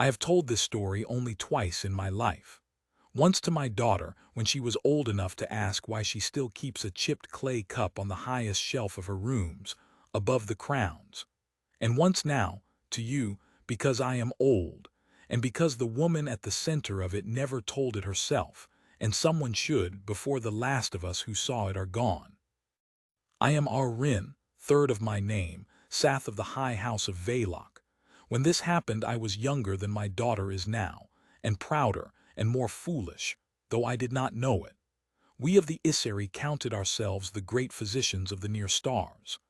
I have told this story only twice in my life. Once to my daughter when she was old enough to ask why she still keeps a chipped clay cup on the highest shelf of her rooms, above the crowns. And once now, to you, because I am old, and because the woman at the center of it never told it herself, and someone should before the last of us who saw it are gone. I am Rin, third of my name, Sath of the High House of Valok. When this happened I was younger than my daughter is now, and prouder and more foolish, though I did not know it. We of the Isari counted ourselves the great physicians of the near stars.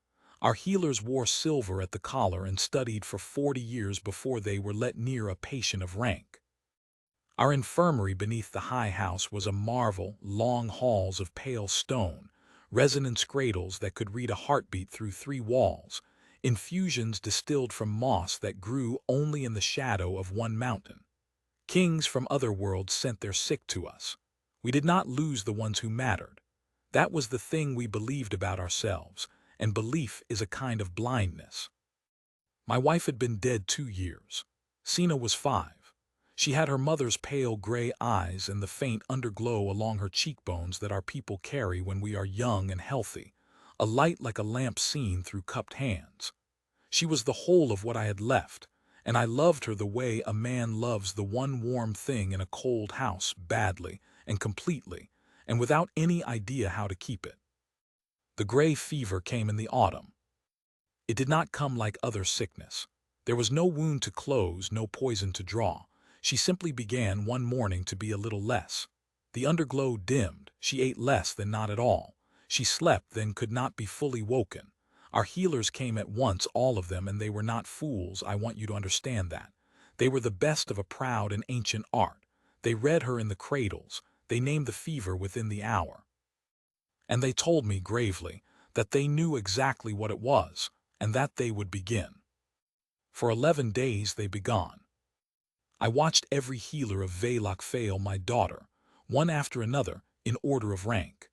Our healers wore silver at the collar and studied for 40 years before they were let near a patient of rank. Our infirmary beneath the high house was a marvel, long halls of pale stone, resonance cradles that could read a heartbeat through 3 walls, infusions distilled from moss that grew only in the shadow of one mountain. Kings from other worlds sent their sick to us. We did not lose the ones who mattered. That was the thing we believed about ourselves, and belief is a kind of blindness. My wife had been dead 2 years. Sina was 5. She had her mother's pale gray eyes and the faint underglow along her cheekbones that our people carry when we are young and healthy, a light like a lamp seen through cupped hands. She was the whole of what I had left, and I loved her the way a man loves the one warm thing in a cold house badly and completely, and without any idea how to keep it. The gray fever came in the autumn. It did not come like other sickness. There was no wound to close, no poison to draw. She simply began one morning to be a little less. The underglow dimmed. She ate less than not at all. She slept, then could not be fully woken. Our healers came at once, all of them, and they were not fools, I want you to understand that. They were the best of a proud and ancient art. They read her in the cradles. They named the fever within the hour. And they told me gravely that they knew exactly what it was, and that they would begin. For 11 days they began. I watched every healer of Valok fail my daughter, one after another, in order of rank.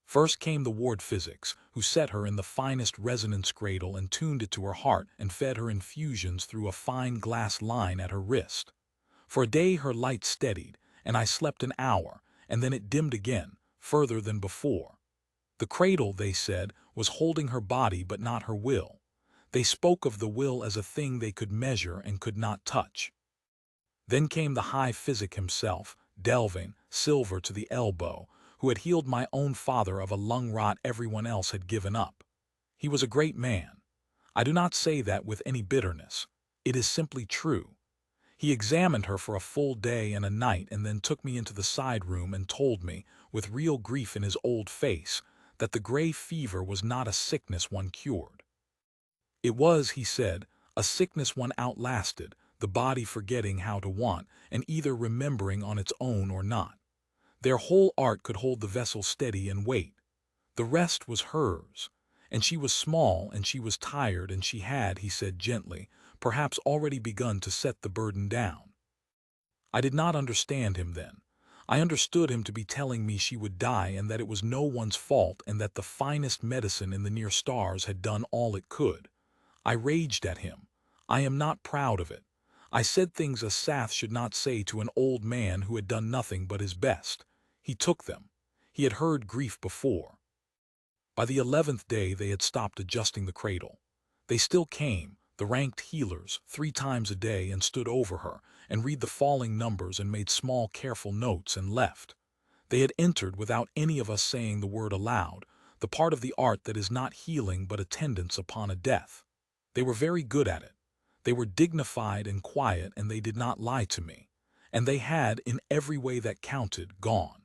First came the ward physics, who set her in the finest resonance cradle and tuned it to her heart and fed her infusions through a fine glass line at her wrist. For a day her light steadied, and I slept an hour, and then it dimmed again, further than before. The cradle, they said, was holding her body but not her will. They spoke of the will as a thing they could measure and could not touch. Then came the high physic himself, delving, silver to the elbow, who had healed my own father of a lung rot everyone else had given up. He was a great man. I do not say that with any bitterness. It is simply true. He examined her for a full day and a night and then took me into the side room and told me, with real grief in his old face, that the gray fever was not a sickness one cured. It was, he said, a sickness one outlasted, the body forgetting how to want, and either remembering on its own or not. Their whole art could hold the vessel steady and wait. The rest was hers. And she was small, and she was tired, and she had, he said gently, perhaps already begun to set the burden down. I did not understand him then. I understood him to be telling me she would die and that it was no one's fault and that the finest medicine in the near stars had done all it could. I raged at him. I am not proud of it. I said things a Sath should not say to an old man who had done nothing but his best. He took them. He had heard grief before. By the 11th day they had stopped adjusting the cradle. They still came, the ranked healers, 3 times a day and stood over her and read the falling numbers and made small careful notes and left. They had entered without any of us saying the word aloud, the part of the art that is not healing but attendance upon a death. They were very good at it. They were dignified and quiet, and they did not lie to me. And they had, in every way that counted, gone.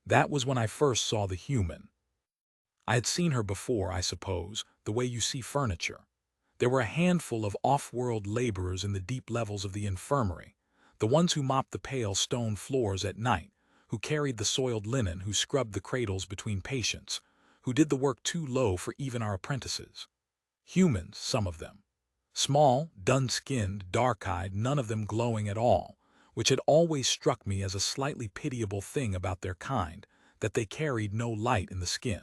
That was when I first saw the human. I had seen her before, I suppose, the way you see furniture. There were a handful of off-world laborers in the deep levels of the infirmary, the ones who mopped the pale stone floors at night, who carried the soiled linen, who scrubbed the cradles between patients, who did the work too low for even our apprentices. Humans, some of them. Small, dun-skinned, dark-eyed, none of them glowing at all, which had always struck me as a slightly pitiable thing about their kind, that they carried no light in the skin.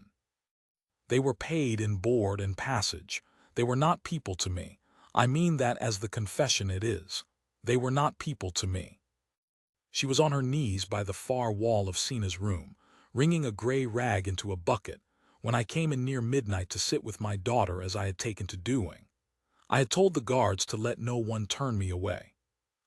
They were paid in board and passage. They were not people to me. I mean that as the confession it is. They were not people to me. She was on her knees by the far wall of Sina's room, wringing a gray rag into a bucket, when I came in near midnight to sit with my daughter as I had taken to doing. I had told the guards to let no one turn me away.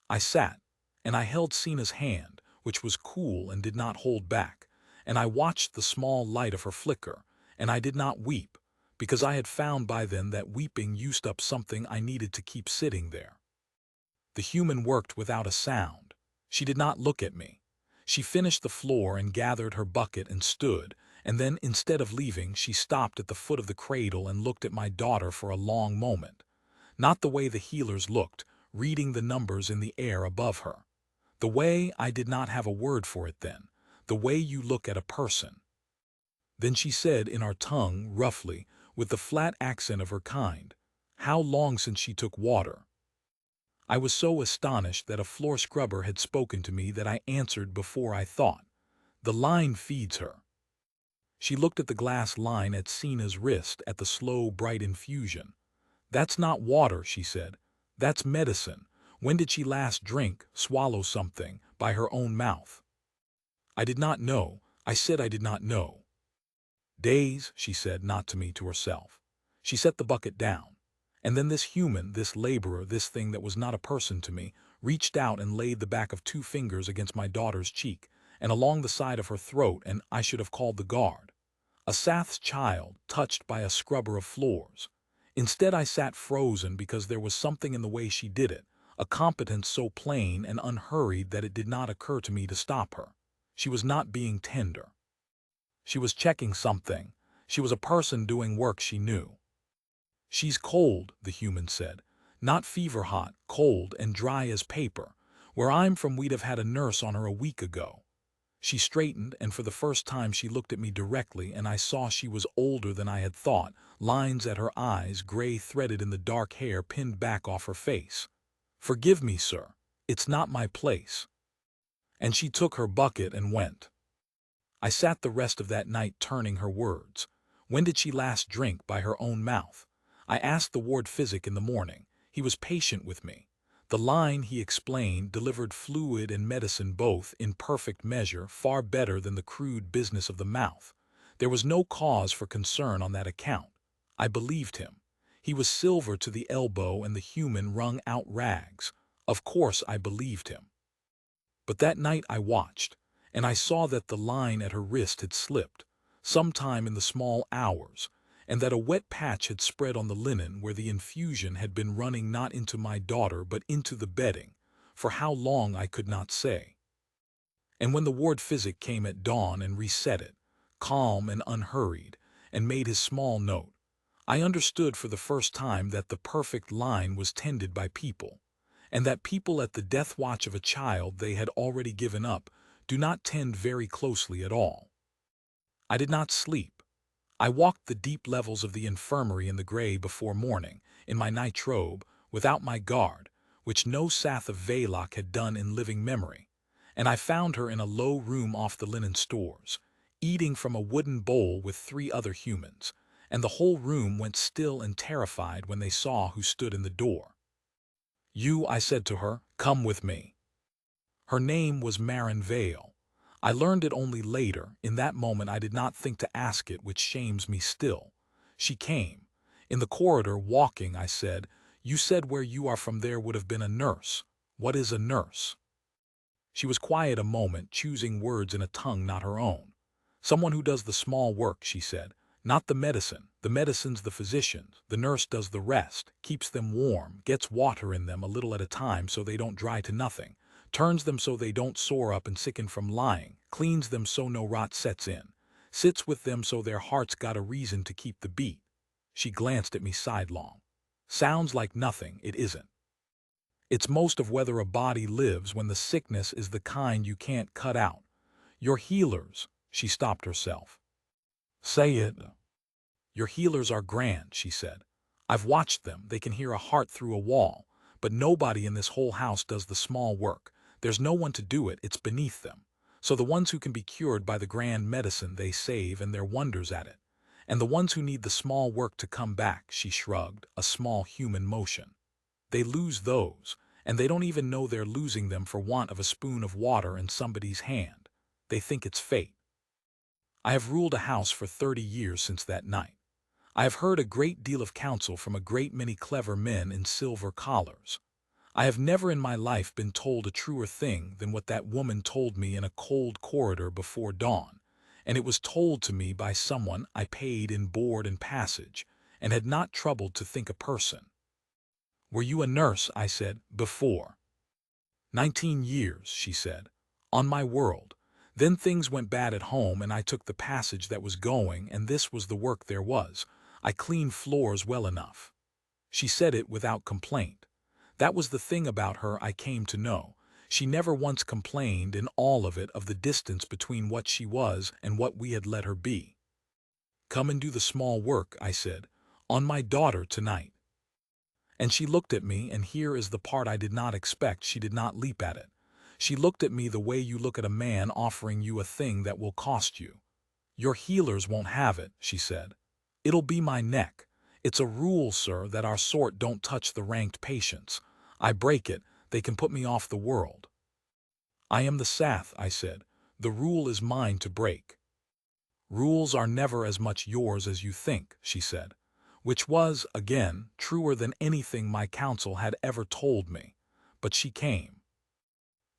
I sat, and I held Sina's hand, which was cool and did not hold back, and I watched the small light of her flicker, and I did not weep, because I had found by then that weeping used up something I needed to keep sitting there. The human worked without a sound. She did not look at me. She finished the floor and gathered her bucket and stood, and then instead of leaving, she stopped at the foot of the cradle and looked at my daughter for a long moment. Not the way the healers looked, reading the numbers in the air above her. The way, I did not have a word for it then, the way you look at a person. Then she said in our tongue, roughly, with the flat accent of her kind, "How long since she took water?" I was so astonished that a floor scrubber had spoken to me that I answered before I thought. "The line feeds her." She looked at the glass line at Sina's wrist at the slow, bright infusion. "That's not water," she said. "That's medicine. When did she last drink, swallow something, by her own mouth?" I did not know. I said I did not know. "Days," she said, not to me, to herself. She set the bucket down. And then this human, this laborer, this thing that was not a person to me, reached out and laid the back of 2 fingers against my daughter's cheek, and along the side of her throat, and I should have called the guard. A Sath's child, touched by a scrubber of floors. Instead I sat frozen because there was something in the way she did it, a competence so plain and unhurried that it did not occur to me to stop her. She was not being tender. She was checking something. She was a person doing work she knew. "She's cold," the human said. "Not fever hot, cold and dry as paper. Where I'm from we'd have had a nurse on her a week ago." She straightened, and for the first time she looked at me directly, and I saw she was older than I had thought, lines at her eyes, gray threaded in the dark hair pinned back off her face. "Forgive me, sir. It's not my place." And she took her bucket and went. I sat the rest of that night turning her words. When did she last drink by her own mouth? I asked the ward physic in the morning. He was patient with me. The line, he explained, delivered fluid and medicine both in perfect measure, far better than the crude business of the mouth. There was no cause for concern on that account. I believed him. He was silver to the elbow and the human wrung out rags. Of course I believed him. But that night I watched, and I saw that the line at her wrist had slipped, sometime in the small hours, and that a wet patch had spread on the linen where the infusion had been running not into my daughter but into the bedding, for how long I could not say. And when the ward physic came at dawn and reset it, calm and unhurried, and made his small note, I understood for the first time that the perfect line was tended by people, and that people at the death watch of a child they had already given up do not tend very closely at all. I did not sleep. I walked the deep levels of the infirmary in the gray before morning, in my night robe, without my guard, which no Sath of Valok had done in living memory, and I found her in a low room off the linen stores, eating from a wooden bowl with 3 other humans, and the whole room went still and terrified when they saw who stood in the door. "You," I said to her, "come with me." Her name was Marin Vale. I learned it only later. In that moment I did not think to ask it, which shames me still. She came. In the corridor, walking, I said, "You said where you are from there would have been a nurse. What is a nurse?" She was quiet a moment, choosing words in a tongue not her own. "Someone who does the small work," she said. "Not the medicine. The medicine's the physician's. The nurse does the rest, keeps them warm, gets water in them a little at a time so they don't dry to nothing, turns them so they don't sore up and sicken from lying, cleans them so no rot sets in, sits with them so their heart's got a reason to keep the beat." She glanced at me sidelong. "Sounds like nothing, it isn't. It's most of whether a body lives when the sickness is the kind you can't cut out. Your healers," she stopped herself. "Say it." "Your healers are grand," she said. "I've watched them. They can hear a heart through a wall. But nobody in this whole house does the small work. There's no one to do it. It's beneath them. So the ones who can be cured by the grand medicine they save, and they're wonders at it. And the ones who need the small work to come back," she shrugged, a small human motion, "they lose those, and they don't even know they're losing them for want of a spoon of water in somebody's hand. They think it's fate. I have ruled a house for 30 years since that night. I have heard a great deal of counsel from a great many clever men in silver collars. I have never in my life been told a truer thing than what that woman told me in a cold corridor before dawn, and it was told to me by someone I paid in board and passage, and had not troubled to think a person. "Were you a nurse?" I said. "Before." 19 years, she said. "On my world. Then things went bad at home and I took the passage that was going, and this was the work there was. I cleaned floors well enough." She said it without complaint. That was the thing about her I came to know. She never once complained in all of it of the distance between what she was and what we had let her be. "Come and do the small work," I said, "on my daughter tonight." And she looked at me, and here is the part I did not expect. She did not leap at it. She looked at me the way you look at a man offering you a thing that will cost you. "Your healers won't have it," she said. "It'll be my neck. It's a rule, sir, that our sort don't touch the ranked patients. I break it, they can put me off the world." "I am the Sath," I said. "The rule is mine to break." "Rules are never as much yours as you think," she said, which was, again, truer than anything my counsel had ever told me. But she came.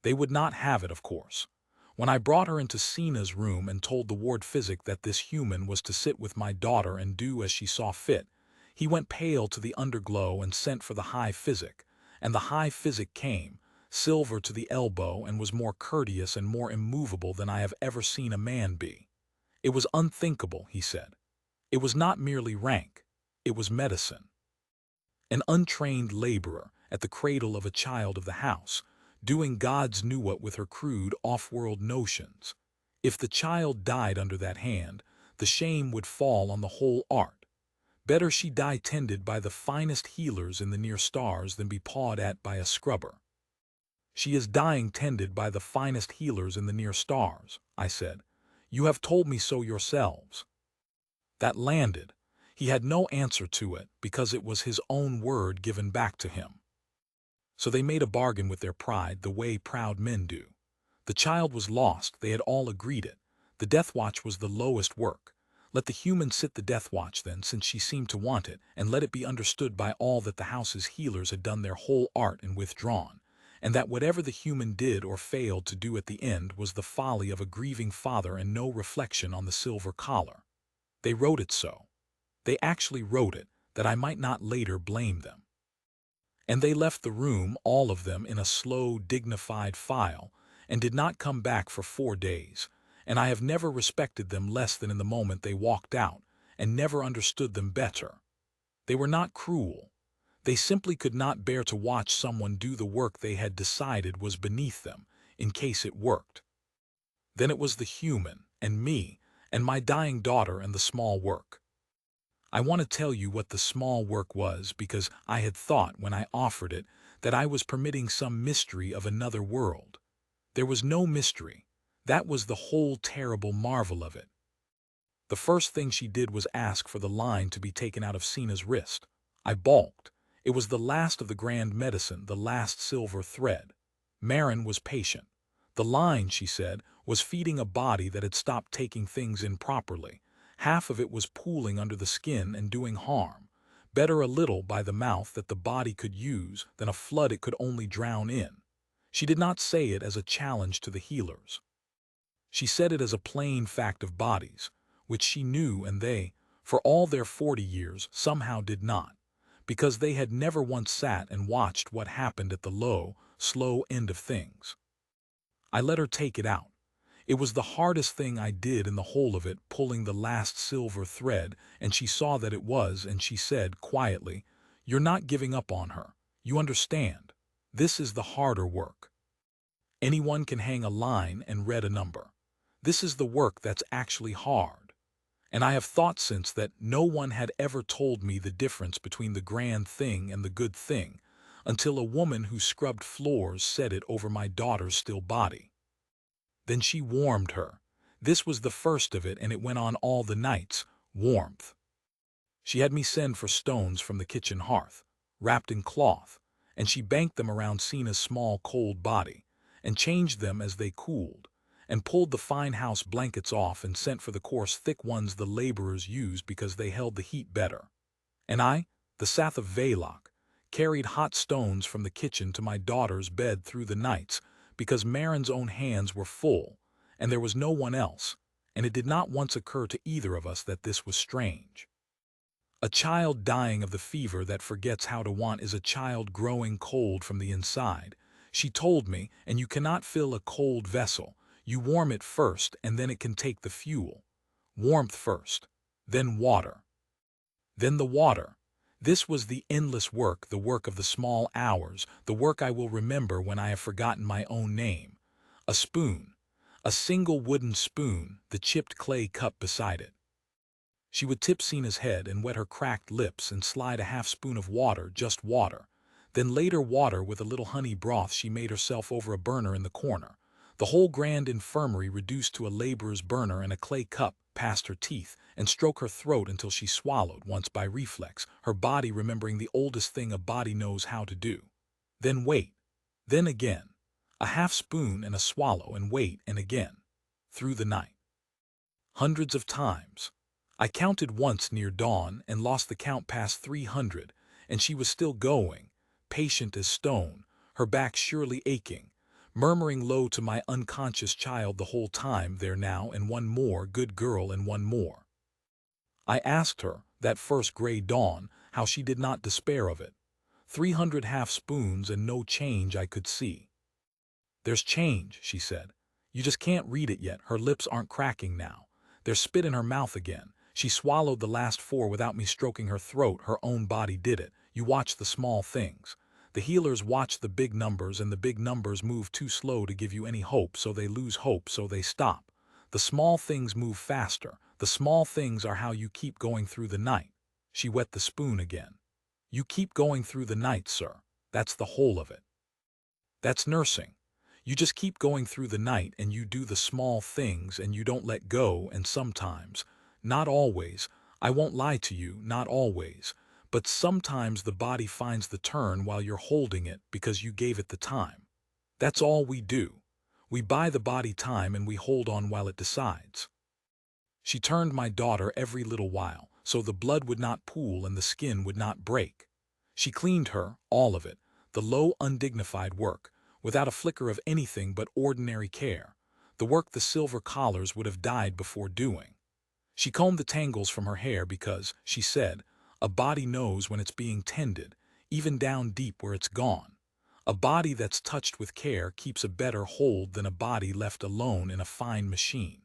They would not have it, of course. When I brought her into Sina's room and told the ward physic that this human was to sit with my daughter and do as she saw fit, he went pale to the underglow and sent for the high physic, and the high physic came, silver to the elbow, and was more courteous and more immovable than I have ever seen a man be. It was unthinkable, he said. It was not merely rank, it was medicine. An untrained laborer at the cradle of a child of the house, doing God's knew what with her crude, off-world notions. If the child died under that hand, the shame would fall on the whole art. Better she die tended by the finest healers in the near stars than be pawed at by a scrubber. "She is dying tended by the finest healers in the near stars," I said. "You have told me so yourselves." That landed. He had no answer to it, because it was his own word given back to him. So they made a bargain with their pride the way proud men do. The child was lost, they had all agreed it. The death watch was the lowest work. Let the human sit the death watch then, since she seemed to want it, and let it be understood by all that the house's healers had done their whole art and withdrawn, and that whatever the human did or failed to do at the end was the folly of a grieving father and no reflection on the silver collar. They wrote it so. They actually wrote it, that I might not later blame them. And they left the room, all of them, in a slow, dignified file, and did not come back for 4 days, and I have never respected them less than in the moment they walked out, and never understood them better. They were not cruel. They simply could not bear to watch someone do the work they had decided was beneath them, in case it worked. Then it was the human, and me, and my dying daughter and the small work. I want to tell you what the small work was, because I had thought, when I offered it, that I was permitting some mystery of another world. There was no mystery. That was the whole terrible marvel of it. The first thing she did was ask for the line to be taken out of Sina's wrist. I balked. It was the last of the grand medicine, the last silver thread. Marin was patient. The line, she said, was feeding a body that had stopped taking things in properly. Half of it was pooling under the skin and doing harm. Better a little by the mouth that the body could use than a flood it could only drown in. She did not say it as a challenge to the healers. She said it as a plain fact of bodies, which she knew, and they, for all their 40 years, somehow did not, because they had never once sat and watched what happened at the low, slow end of things. I let her take it out. It was the hardest thing I did in the whole of it, pulling the last silver thread, and she saw that it was, and she said quietly, "You're not giving up on her. You understand. This is the harder work. Anyone can hang a line and read a number. This is the work that's actually hard." And I have thought since that no one had ever told me the difference between the grand thing and the good thing, until a woman who scrubbed floors said it over my daughter's still body. Then she warmed her. This was the first of it, and it went on all the nights. Warmth. She had me send for stones from the kitchen hearth, wrapped in cloth, and she banked them around Sina's small, cold body, and changed them as they cooled, and pulled the fine house blankets off and sent for the coarse, thick ones the laborers used because they held the heat better. And I, the Sath of Veilach, carried hot stones from the kitchen to my daughter's bed through the nights, because Marin's own hands were full, and there was no one else, and it did not once occur to either of us that this was strange. A child dying of the fever that forgets how to want is a child growing cold from the inside, she told me, and you cannot fill a cold vessel. You warm it first, and then it can take the fuel. Warmth first, then water. Then the water. This was the endless work, the work of the small hours, the work I will remember when I have forgotten my own name. A spoon. A single wooden spoon, the chipped clay cup beside it. She would tip Sina's head and wet her cracked lips and slide a half-spoon of water, just water. Then later water with a little honey broth she made herself over a burner in the corner. The whole grand infirmary reduced to a laborer's burner and a clay cup past her teeth, and stroke her throat until she swallowed once by reflex, her body remembering the oldest thing a body knows how to do. Then wait. Then again. A half-spoon and a swallow and wait and again. Through the night. Hundreds of times. I counted once near dawn and lost the count past 300, and she was still going, patient as stone, her back surely aching, murmuring low to my unconscious child the whole time, there now and one more, good girl, and one more. I asked her, that first gray dawn, how she did not despair of it. 300 half-spoons and no change I could see. There's change, she said. You just can't read it yet. Her lips aren't cracking now. There's spit in her mouth again. She swallowed the last 4 without me stroking her throat. Her own body did it. You watch the small things. The healers watch the big numbers, and the big numbers move too slow to give you any hope, so they lose hope, so they stop. The small things move faster. The small things are how you keep going through the night. She wet the spoon again. You keep going through the night, sir. That's the whole of it. That's nursing. You just keep going through the night, and you do the small things, and you don't let go, and sometimes, not always, I won't lie to you, not always, but sometimes the body finds the turn while you're holding it because you gave it the time. That's all we do. We buy the body time and we hold on while it decides. She turned my daughter every little while, so the blood would not pool and the skin would not break. She cleaned her, all of it, the low, undignified work, without a flicker of anything but ordinary care, the work the silver collars would have died before doing. She combed the tangles from her hair because, she said, a body knows when it's being tended, even down deep where it's gone. A body that's touched with care keeps a better hold than a body left alone in a fine machine.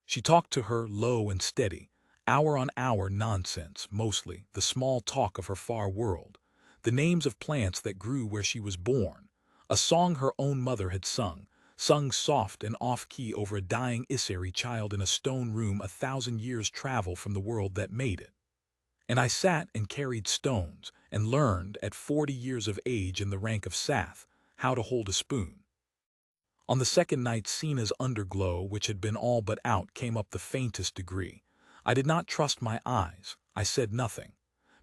She talked to her low and steady, hour-on-hour nonsense, mostly, the small talk of her far world, the names of plants that grew where she was born, a song her own mother had sung soft and off-key over a dying Isari child in a stone room 1,000 years' travel from the world that made it. And I sat and carried stones, and learned, at 40 years of age in the rank of Sath, how to hold a spoon. On the second night Sina's underglow, which had been all but out, came up the faintest degree. I did not trust my eyes. I said nothing.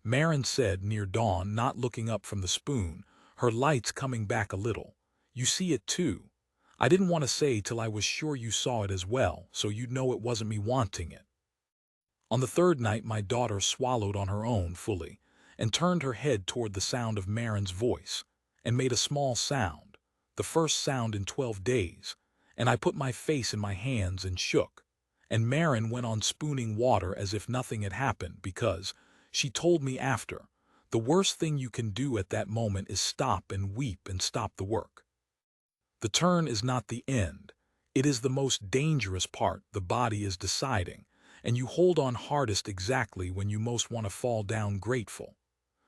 Marin said, near dawn, not looking up from the spoon, her lights coming back a little, "You see it too. I didn't want to say till I was sure you saw it as well, so you'd know it wasn't me wanting it." On the third night my daughter swallowed on her own fully, and turned her head toward the sound of Marin's voice, and made a small sound, the first sound in 12 days, and I put my face in my hands and shook, and Marin went on spooning water as if nothing had happened because, she told me after, the worst thing you can do at that moment is stop and weep and stop the work. The turn is not the end. It is the most dangerous part. The body is deciding, and you hold on hardest exactly when you most want to fall down grateful.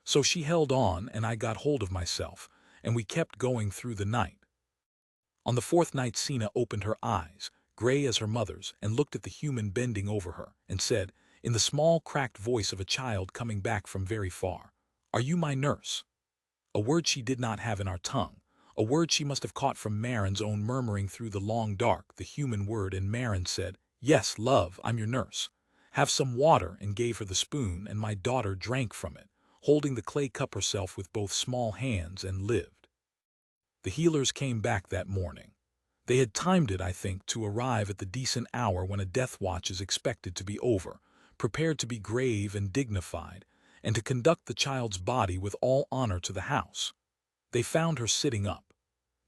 So she held on, and I got hold of myself, and we kept going through the night. On the 4th night Sina opened her eyes, gray as her mother's, and looked at the human bending over her, and said, in the small cracked voice of a child coming back from very far, "Are you my nurse?" A word she did not have in our tongue, a word she must have caught from Marin's own murmuring through the long dark, the human word, and Marin said, "Yes, love, I'm your nurse. Have some water," and gave her the spoon, and my daughter drank from it, holding the clay cup herself with both small hands, and lived. The healers came back that morning. They had timed it, I think, to arrive at the decent hour when a death watch is expected to be over, prepared to be grave and dignified, and to conduct the child's body with all honor to the house. They found her sitting up.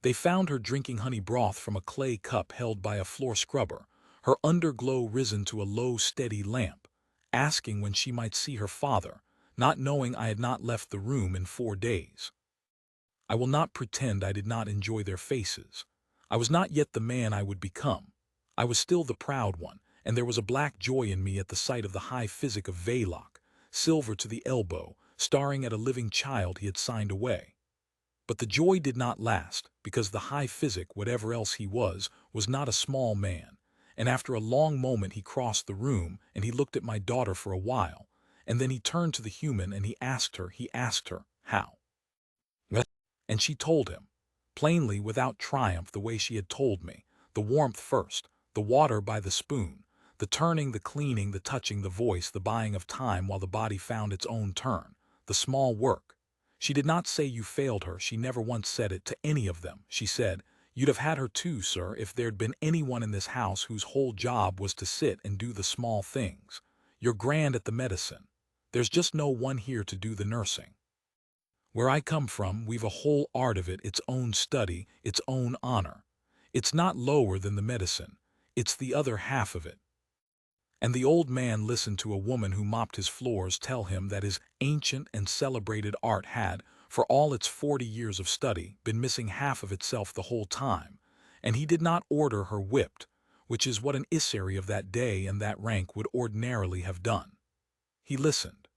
They found her drinking honey broth from a clay cup held by a floor scrubber, her underglow risen to a low, steady lamp, asking when she might see her father, not knowing I had not left the room in 4 days. I will not pretend I did not enjoy their faces. I was not yet the man I would become. I was still the proud one, and there was a black joy in me at the sight of the high physic of Vaylock, silver to the elbow, staring at a living child he had signed away. But the joy did not last, because the high physic, whatever else he was not a small man, and after a long moment he crossed the room, and he looked at my daughter for a while, and then he turned to the human and he asked her, how? And she told him, plainly, without triumph, the way she had told me, the warmth first, the water by the spoon, the turning, the cleaning, the touching, the voice, the buying of time while the body found its own turn, the small work. She did not say you failed her, she never once said it to any of them. She said, you'd have had her too, sir, if there'd been anyone in this house whose whole job was to sit and do the small things. You're grand at the medicine. There's just no one here to do the nursing. Where I come from, we've a whole art of it, its own study, its own honor. It's not lower than the medicine. It's the other half of it. And the old man listened to a woman who mopped his floors tell him that his ancient and celebrated art had, for all its 40 years of study, been missing half of itself the whole time, and he did not order her whipped, which is what an emissary of that day and that rank would ordinarily have done. He listened.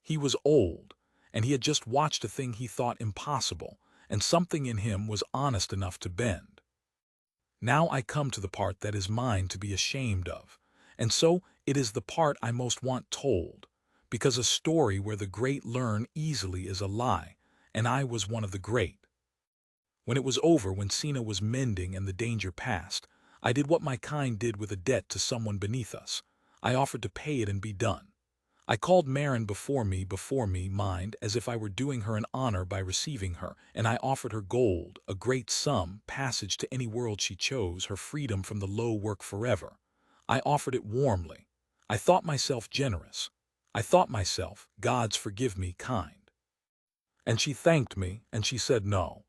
He was old, and he had just watched a thing he thought impossible, and something in him was honest enough to bend. Now I come to the part that is mine to be ashamed of, and so it is the part I most want told, because a story where the great learn easily is a lie, and I was one of the great. When it was over, when Sina was mending and the danger passed, I did what my kind did with a debt to someone beneath us. I offered to pay it and be done. I called Marin before me, mind, as if I were doing her an honor by receiving her, and I offered her gold, a great sum, passage to any world she chose, her freedom from the low work forever. I offered it warmly. I thought myself generous. I thought myself, God's forgive me, kind. And she thanked me, and she said no.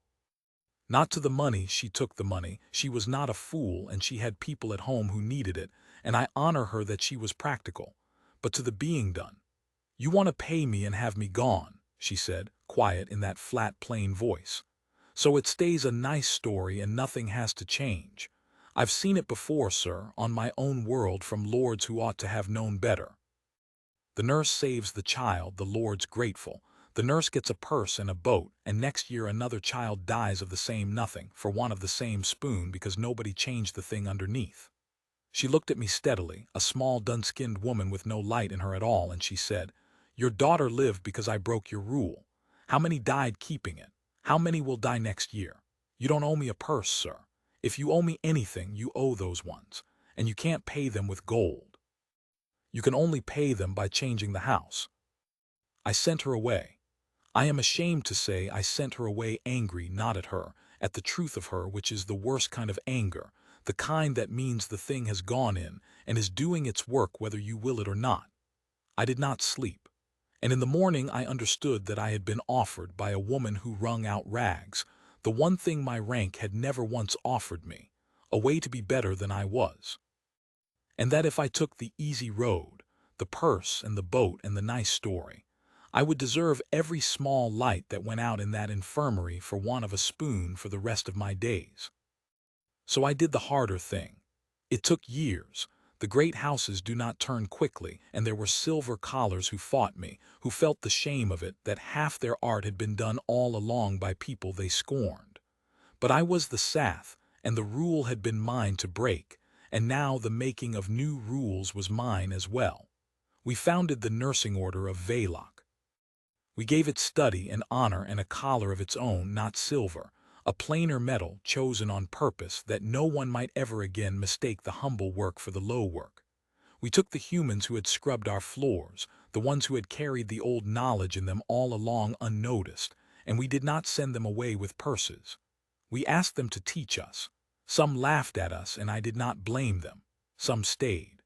Not to the money, she took the money, she was not a fool, and she had people at home who needed it, and I honor her that she was practical. But to the being done. You want to pay me and have me gone, she said, quiet in that flat, plain voice. So it stays a nice story and nothing has to change. I've seen it before, sir, on my own world from lords who ought to have known better. The nurse saves the child, the lord's grateful. The nurse gets a purse and a boat, and next year another child dies of the same nothing, for want of the same spoon, because nobody changed the thing underneath. She looked at me steadily, a small, dun-skinned woman with no light in her at all, and she said, your daughter lived because I broke your rule. How many died keeping it? How many will die next year? You don't owe me a purse, sir. If you owe me anything, you owe those ones, and you can't pay them with gold. You can only pay them by changing the house. I sent her away. I am ashamed to say I sent her away angry, not at her, at the truth of her, which is the worst kind of anger, the kind that means the thing has gone in and is doing its work whether you will it or not. I did not sleep, and in the morning I understood that I had been offered by a woman who wrung out rags, the one thing my rank had never once offered me, a way to be better than I was. And that if I took the easy road, the purse and the boat and the nice story, I would deserve every small light that went out in that infirmary for want of a spoon for the rest of my days. So I did the harder thing. It took years. The great houses do not turn quickly, and there were silver collars who fought me, who felt the shame of it, that half their art had been done all along by people they scorned. But I was the Sath, and the rule had been mine to break, and now the making of new rules was mine as well. We founded the nursing order of Vaylock. We gave it study and honor and a collar of its own, not silver, a plainer metal chosen on purpose that no one might ever again mistake the humble work for the low work. We took the humans who had scrubbed our floors, the ones who had carried the old knowledge in them all along unnoticed, and we did not send them away with purses. We asked them to teach us. Some laughed at us, and I did not blame them. Some stayed.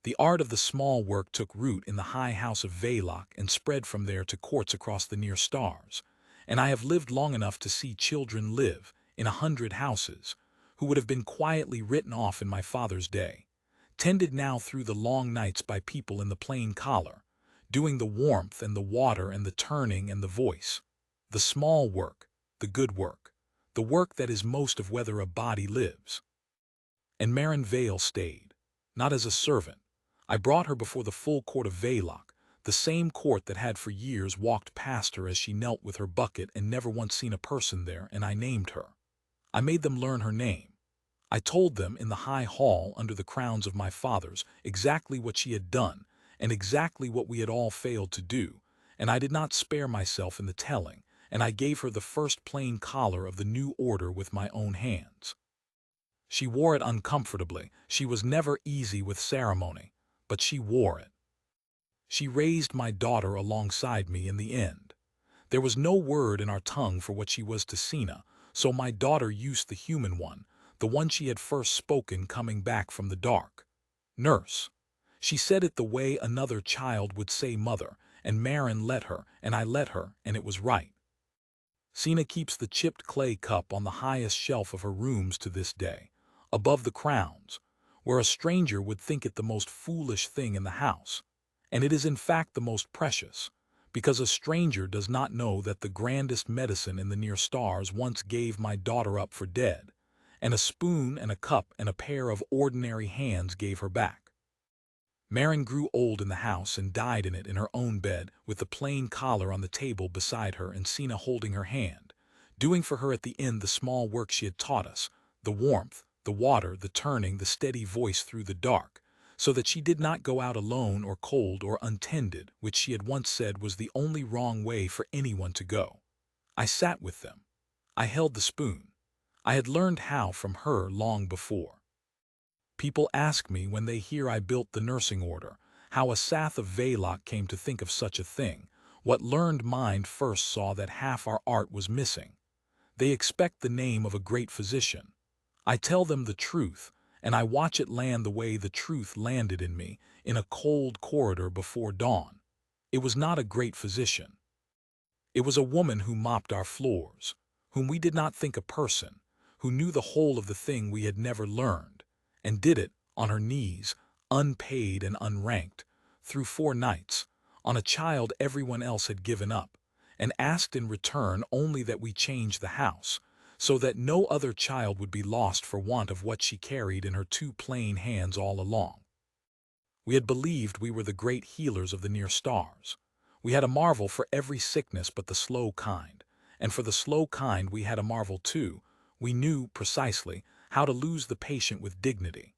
The art of the small work took root in the high house of Veloc and spread from there to courts across the near stars, and I have lived long enough to see children live in 100 houses who would have been quietly written off in my father's day, tended now through the long nights by people in the plain collar, doing the warmth and the water and the turning and the voice, the small work, the good work, the work that is most of whether a body lives. And Marin Vale stayed, not as a servant. I brought her before the full court of Veloc, the same court that had for years walked past her as she knelt with her bucket and never once seen a person there, and I named her. I made them learn her name. I told them in the high hall under the crowns of my fathers exactly what she had done and exactly what we had all failed to do, and I did not spare myself in the telling, and I gave her the first plain collar of the new order with my own hands. She wore it uncomfortably. She was never easy with ceremony, but she wore it. She raised my daughter alongside me in the end. There was no word in our tongue for what she was to Sina, so my daughter used the human one, the one she had first spoken coming back from the dark. Nurse. She said it the way another child would say mother, and Marin let her, and I let her, and it was right. Sina keeps the chipped clay cup on the highest shelf of her rooms to this day, above the crowns, where a stranger would think it the most foolish thing in the house. And it is in fact the most precious, because a stranger does not know that the grandest medicine in the near stars once gave my daughter up for dead, and a spoon and a cup and a pair of ordinary hands gave her back. Marin grew old in the house and died in it in her own bed with the plain collar on the table beside her and Sina holding her hand, doing for her at the end the small work she had taught us, the warmth, the water, the turning, the steady voice through the dark, so that she did not go out alone or cold or untended, which she had once said was the only wrong way for anyone to go. I sat with them. I held the spoon. I had learned how from her long before. People ask me when they hear I built the nursing order, how a Sath of Veloc came to think of such a thing, what learned mind first saw that half our art was missing. They expect the name of a great physician. I tell them the truth, and I watch it land the way the truth landed in me, in a cold corridor before dawn. It was not a great physician. It was a woman who mopped our floors, whom we did not think a person, who knew the whole of the thing we had never learned, and did it, on her knees, unpaid and unranked, through 4 nights, on a child everyone else had given up, and asked in return only that we change the house, so that no other child would be lost for want of what she carried in her 2 plain hands all along. We had believed we were the great healers of the near stars. We had a marvel for every sickness but the slow kind, and for the slow kind we had a marvel too. We knew, precisely, how to lose the patient with dignity.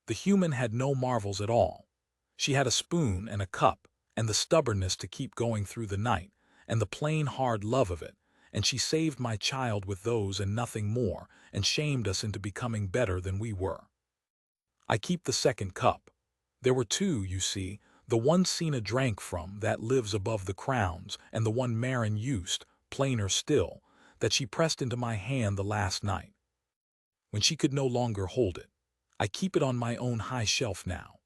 The human had no marvels at all. She had a spoon and a cup, and the stubbornness to keep going through the night, and the plain hard love of it, and she saved my child with those and nothing more, and shamed us into becoming better than we were. I keep the second cup. There were 2, you see, the one Sina drank from, that lives above the crowns, and the one Marin used, plainer still, that she pressed into my hand the last night, when she could no longer hold it. I keep it on my own high shelf now.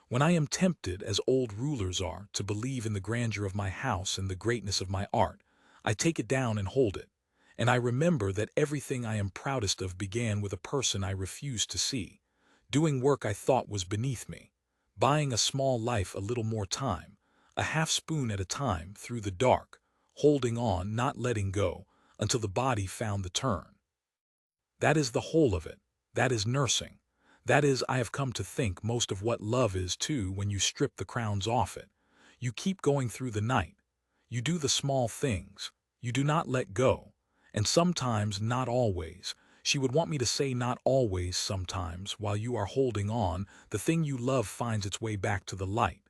When I am tempted, as old rulers are, to believe in the grandeur of my house and the greatness of my art, I take it down and hold it, and I remember that everything I am proudest of began with a person I refused to see, doing work I thought was beneath me, buying a small life a little more time, a half spoon at a time through the dark, holding on, not letting go, until the body found the turn. That is the whole of it. That is nursing. That is, I have come to think, most of what love is too when you strip the crowns off it. You keep going through the night. You do the small things. You do not let go. And sometimes, not always, she would want me to say not always sometimes, while you are holding on, the thing you love finds its way back to the light.